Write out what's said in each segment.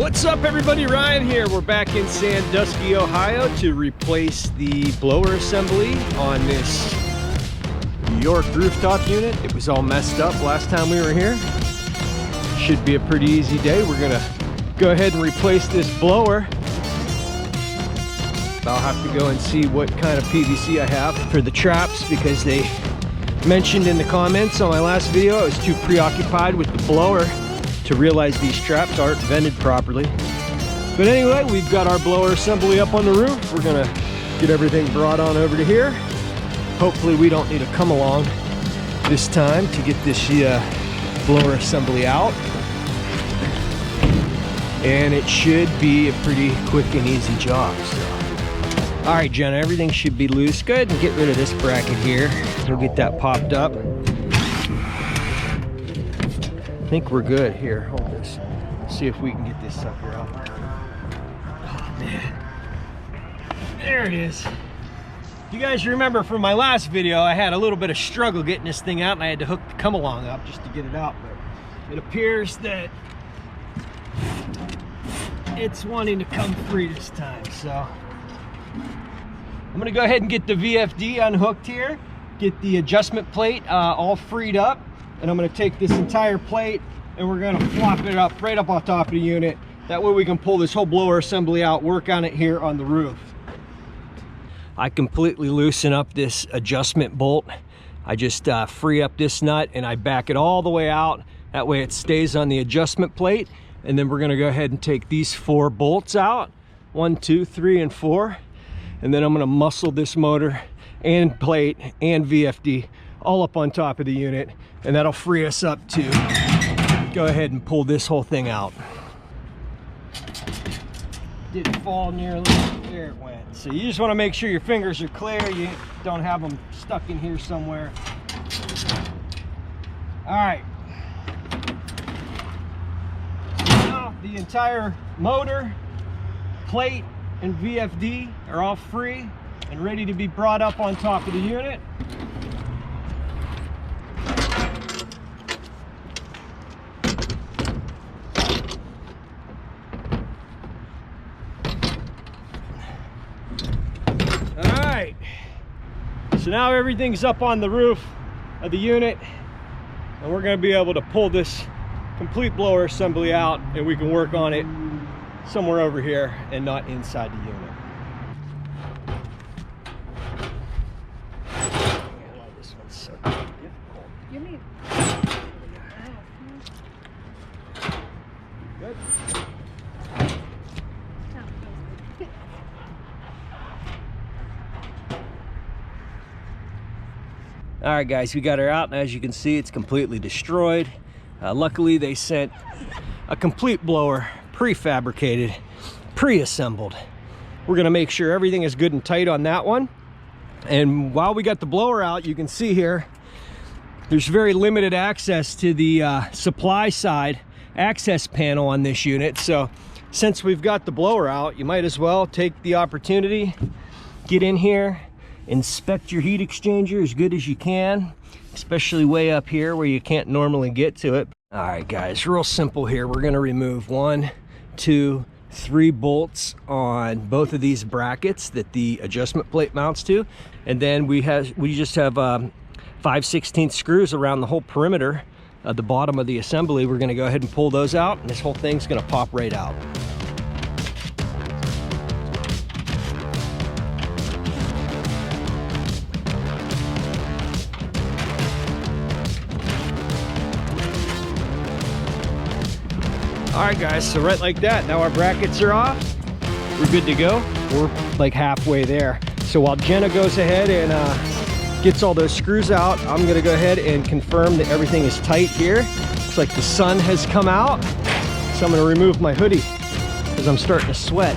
What's up everybody, Ryan here. We're back in Sandusky, Ohio to replace the blower assembly on this New York rooftop unit. It was all messed up last time we were here. Should be a pretty easy day. We're gonna go ahead and replace this blower. I'll have to go and see what kind of PVC I have for the traps, because they mentioned in the comments on my last video I was too preoccupied with the blower to realize these traps aren't vented properly. But anyway, we've got our blower assembly up on the roof. We're gonna get everything brought on over to here. Hopefully we don't need to come along this time to get this blower assembly out. And it should be a pretty quick and easy job. So. All right, Jenna, everything should be loose. Go ahead and get rid of this bracket here. We'll get that popped up. I think we're good here. Hold this. See if we can get this sucker out. Oh man, there it is. You guys remember from my last video, I had a little bit of struggle getting this thing out, and I had to hook the come along up just to get it out. But it appears that it's wanting to come free this time. So I'm gonna go ahead and get the VFD unhooked here, get the adjustment plate all freed up. And I'm going to take this entire plate and we're going to flop it up right up on top of the unit. That way we can pull this whole blower assembly out, work on it here on the roof. I completely loosen up this adjustment bolt. I just free up this nut and I back it all the way out. That way it stays on the adjustment plate. And then we're going to go ahead and take these 4 bolts out. 1, 2, 3, and 4. And then I'm going to muscle this motor and plate and VFD all up on top of the unit, and that'll free us up to go ahead and pull this whole thing out. Didn't fall nearly. There it went. So you just want to make sure your fingers are clear, you don't have them stuck in here somewhere. All right, so now the entire motor, plate, and VFD are all free and ready to be brought up on top of the unit. So now everything's up on the roof of the unit, and we're going to be able to pull this complete blower assembly out, and we can work on it somewhere over here and not inside the unit. This one's so difficult. You mean? Good. All right guys, we got her out, and as you can see, it's completely destroyed. Luckily they sent a complete blower, prefabricated, pre-assembled. We're gonna make sure everything is good and tight on that one. And while we got the blower out, you can see here there's very limited access to the supply side access panel on this unit. So since we've got the blower out, you might as well take the opportunity, get in here, inspect your heat exchanger as good as you can, especially way up here where you can't normally get to it. All right guys, real simple here. We're gonna remove 1, 2, 3 bolts on both of these brackets that the adjustment plate mounts to, and then we just have 5/16 screws around the whole perimeter of the bottom of the assembly. We're gonna go ahead and pull those out, and this whole thing's gonna pop right out. All right guys, so right like that, now our brackets are off. We're good to go. We're like halfway there. So while Jenna goes ahead and gets all those screws out, I'm gonna go ahead and confirm that everything is tight here. Looks like the sun has come out. So I'm gonna remove my hoodie because I'm starting to sweat.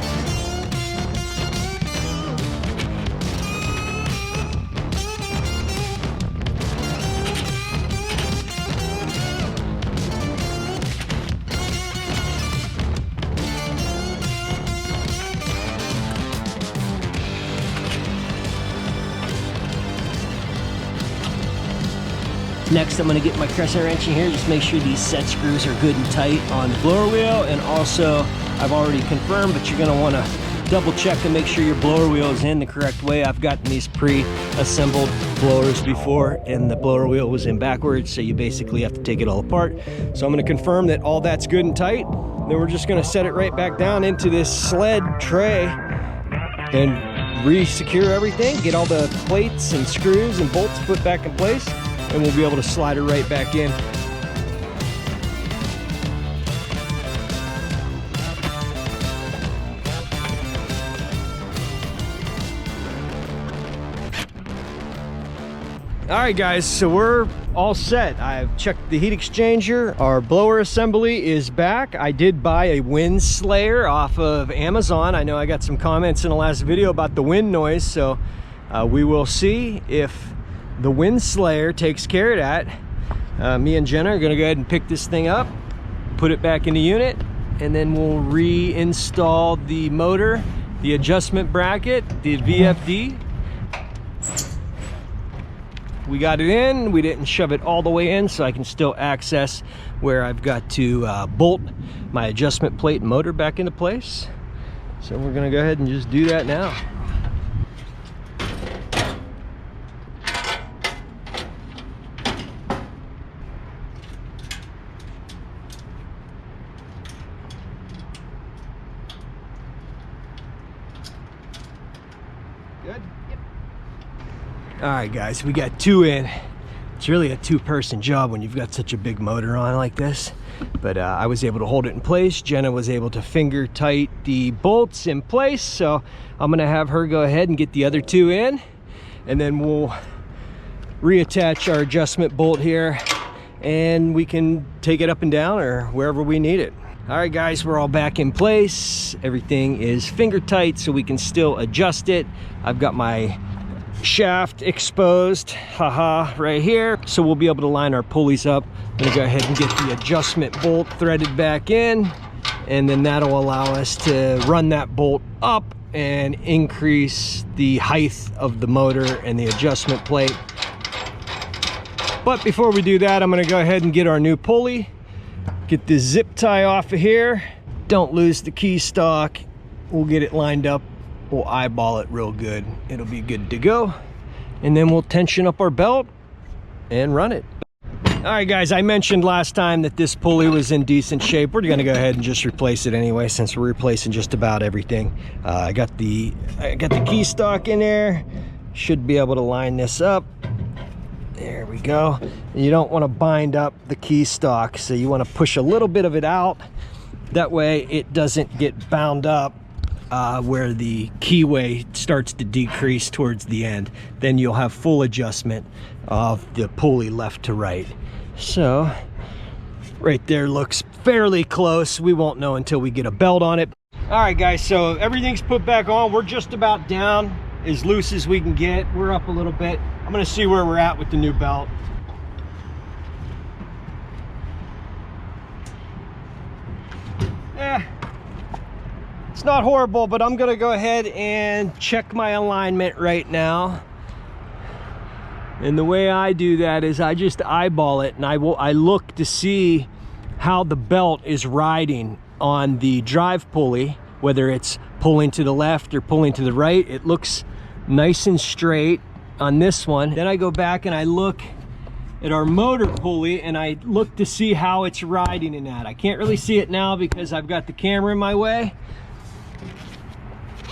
Next, I'm going to get my crescent wrench in here, just make sure these set screws are good and tight on the blower wheel, and also I've already confirmed, but you're gonna wanna double check and make sure your blower wheel is in the correct way. I've gotten these pre-assembled blowers before and the blower wheel was in backwards, so you basically have to take it all apart. So I'm gonna confirm that all that's good and tight. Then we're just gonna set it right back down into this sled tray and re-secure everything, get all the plates and screws and bolts put back in place, and we'll be able to slide it right back in. All right, guys, so we're all set. I've checked the heat exchanger. Our blower assembly is back. I did buy a wind slayer off of Amazon. I know I got some comments in the last video about the wind noise, so we will see if the wind slayer takes care of that. Me and Jenna are gonna go ahead and pick this thing up, put it back in the unit, and then we'll reinstall the motor, the adjustment bracket, the VFD. We got it in, we didn't shove it all the way in, so I can still access where I've got to bolt my adjustment plate and motor back into place. So we're gonna go ahead and just do that now. Good? Yep. All right, guys, we got two in. It's really a two-person job when you've got such a big motor on like this. But I was able to hold it in place. Jenna was able to finger tight the bolts in place. So I'm gonna have her go ahead and get the other two in. And then we'll reattach our adjustment bolt here and we can take it up and down or wherever we need it. All right, guys, we're all back in place. Everything is finger tight so we can still adjust it. I've got my shaft exposed, haha, right here, so we'll be able to line our pulleys up. I'm gonna go ahead and get the adjustment bolt threaded back in, and then that'll allow us to run that bolt up and increase the height of the motor and the adjustment plate. But before we do that, I'm gonna go ahead and get our new pulley, get the zip tie off of here. Don't lose the key stock. We'll get it lined up. We'll eyeball it real good. It'll be good to go. And then we'll tension up our belt and run it. All right, guys, I mentioned last time that this pulley was in decent shape. We're gonna go ahead and just replace it anyway, since we're replacing just about everything. I got the key stock in there. Should be able to line this up. There we go. You don't want to bind up the key stock, so you want to push a little bit of it out. That way it doesn't get bound up where the keyway starts to decrease towards the end. Then you'll have full adjustment of the pulley left to right. So right there looks fairly close. We won't know until we get a belt on it. All right, guys, so everything's put back on. We're just about down as loose as we can get. We're up a little bit. I'm gonna see where we're at with the new belt. It's not horrible, but I'm gonna go ahead and check my alignment right now. And the way I do that is I just eyeball it, and I look to see how the belt is riding on the drive pulley, whether it's pulling to the left or pulling to the right. It looks nice and straight on this one. Then I go back and I look at our motor pulley and I look to see how it's riding in that. I can't really see it now because I've got the camera in my way.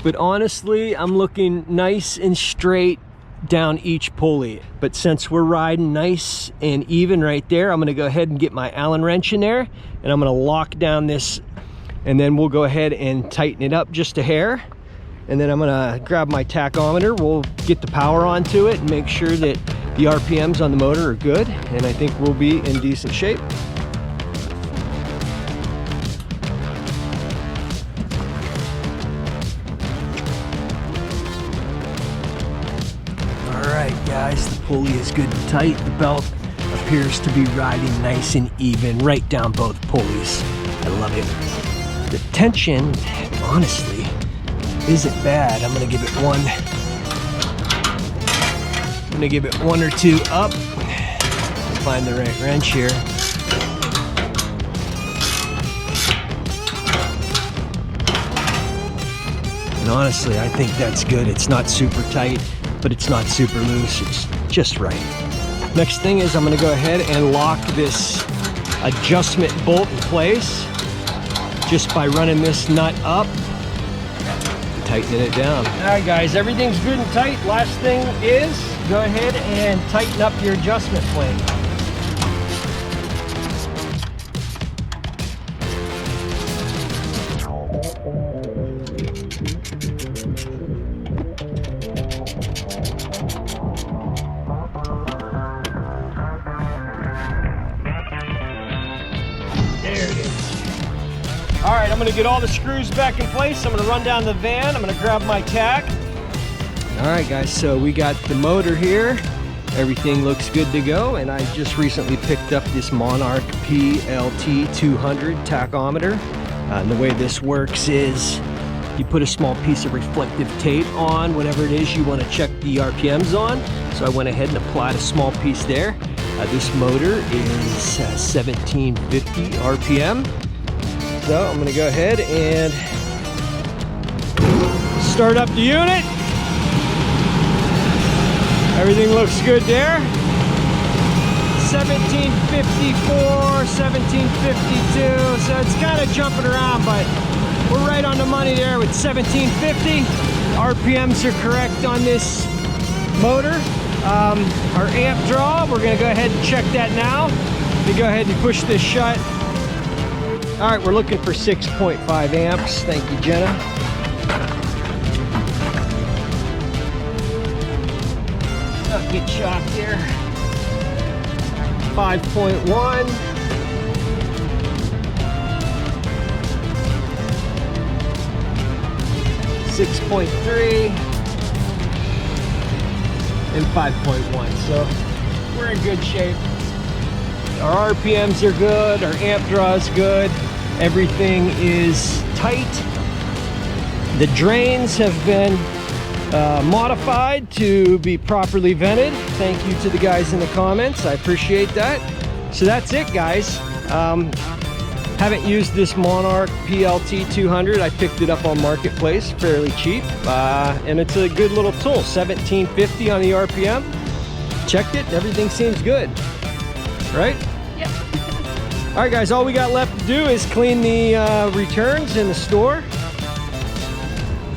But honestly, I'm looking nice and straight down each pulley. But since we're riding nice and even right there, I'm gonna go ahead and get my Allen wrench in there and I'm gonna lock down this, and then we'll go ahead and tighten it up just a hair. And then I'm gonna grab my tachometer. We'll get the power onto it and make sure that the RPMs on the motor are good. And I think we'll be in decent shape. All right, guys, the pulley is good and tight. The belt appears to be riding nice and even right down both pulleys. I love it. The tension, honestly, isn't bad. I'm gonna give it one or two up. Find the right wrench here. And honestly, I think that's good. It's not super tight, but it's not super loose. It's just right. Next thing is I'm gonna go ahead and lock this adjustment bolt in place just by running this nut up and tightening it down. All right, guys, everything's good and tight. Last thing is go ahead and tighten up your adjustment plate. All right, I'm gonna get all the screws back in place. I'm gonna run down the van. I'm gonna grab my tack. All right, guys, so we got the motor here. Everything looks good to go. And I just recently picked up this Monarch PLT 200 tachometer. And the way this works is you put a small piece of reflective tape on whatever it is you wanna check the RPMs on. So I went ahead and applied a small piece there. This motor is 1750 RPM. So I'm gonna go ahead and start up the unit. Everything looks good there. 1754, 1752, so it's kind of jumping around, but we're right on the money there with 1750. RPMs are correct on this motor. Our amp draw, we're gonna go ahead and check that now. We go ahead and push this shut. All right, we're looking for 6.5 amps. Thank you, Jenna. Not get shocked here. 5.1. 6.3. And 5.1. So we're in good shape. Our RPMs are good, our amp draw is good, everything is tight. The drains have been modified to be properly vented. Thank you to the guys in the comments, I appreciate that. So that's it, guys. Haven't used this Monarch PLT 200. I picked it up on Marketplace, fairly cheap, and it's a good little tool. 1750 on the RPM. Checked it, everything seems good. Right? Yep. All right, guys, all we got left to do is clean the returns in the store.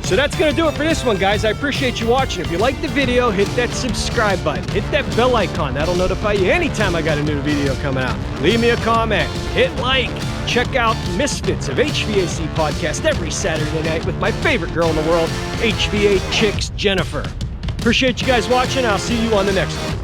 So that's gonna do it for this one, guys. I appreciate you watching. If you liked the video, hit that subscribe button. Hit that bell icon. That'll notify you anytime I got a new video coming out. Leave me a comment. Hit like. Check out Misfits of HVAC podcast every Saturday night with my favorite girl in the world, HVA Chicks, Jennifer. Appreciate you guys watching. I'll see you on the next one.